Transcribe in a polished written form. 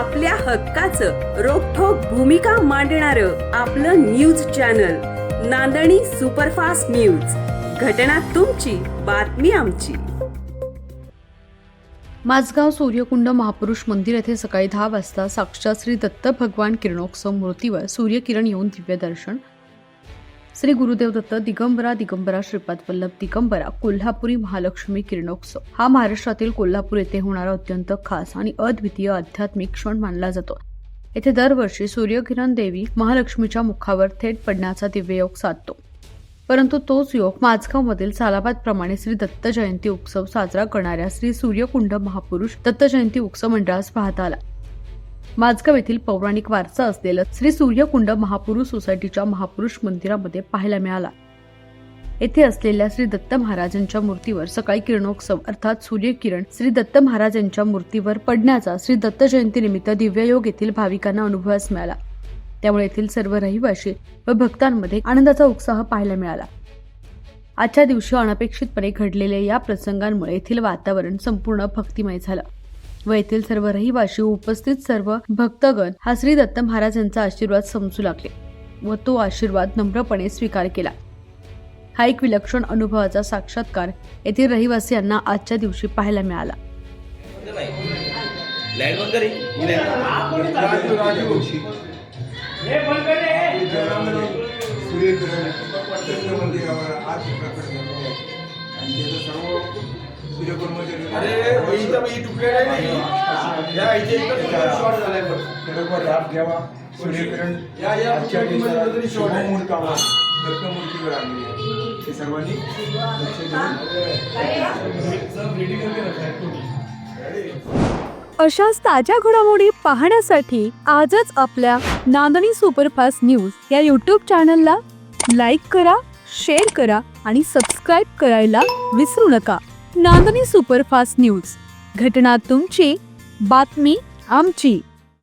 आपल्या हक्काचं रोखठोक भूमिका मांडणारं आपलं न्यूज चॅनल नांदणी सुपरफास्ट न्यूज. घटना तुमची, बातमी आमची. माझगाव सूर्यकुंड महापुरुष मंदिर येथे सकाळी 10 वाजता साक्षात श्री दत्त भगवान किरणोत्सव मूर्तीवर सूर्यकिरण येऊन दिव्य दर्शन. श्री गुरुदेव दत्त दिगंबरा श्रीपाद वल्लभ दिगंबरा कोल्हापुरी महालक्ष्मी किरणोत्सव हा महाराष्ट्रातील कोल्हापूर येथे होणारा अत्यंत खास आणि अद्वितीय आध्यात्मिक क्षण मानला जातो. येथे दरवर्षी सूर्यकिरण देवी महालक्ष्मीच्या मुखावर थेट पडण्याचा दिव्य योग साधतो. परंतु तोच योग माझगावमधील सालाबाद प्रमाणे श्री दत्त जयंती उत्सव साजरा करणाऱ्या श्री सूर्यकुंड महापुरुष दत्त जयंती उत्सव मंडळास पाहता आला. माझगाव येथील पौराणिक वारसा असलेलं श्री सूर्यकुंड महापुरुष सोसायटीच्या महापुरुष मंदिरामध्ये पाहायला मिळाला. येथे असलेल्या श्री दत्त महाराजांच्या मूर्तीवर सकाळी किरणोत्सव अर्थात सूर्यकिरण श्री दत्त महाराजांच्या मूर्तीवर पडण्याचा श्री दत्त जयंती निमित्त दिव्य योग येथील भाविकांना अनुभवास मिळाला. त्यामुळे येथील सर्व रहिवासी व भक्तांमध्ये आनंदाचा उत्साह पाहायला मिळाला. आजच्या दिवशी अनपेक्षितपणे घडलेल्या या प्रसंगांमुळे येथील वातावरण संपूर्ण भक्तिमय झालं व येथील सर्व रहिवासी उपस्थित सर्व भक्तगण हा श्री दत्त महाराजांचा आशीर्वाद समजू लागले व तो आशीर्वाद नम्रपणे स्वीकार केला. हा एक विलक्षण अनुभवाचा साक्षात्कार येथील रहिवासियांना आजच्या दिवशी पाहायला मिळाला. अशाच ताज्या घडामोडी पाहण्यासाठी आजच आपल्या नांदणी सुपरफास्ट न्यूज या YouTube चॅनलला लाईक करा, शेअर करा आणि सबस्क्राईब करायला विसरू नका. नांदणी सुपरफास्ट न्यूज, घटना तुमची, बातमी आमची.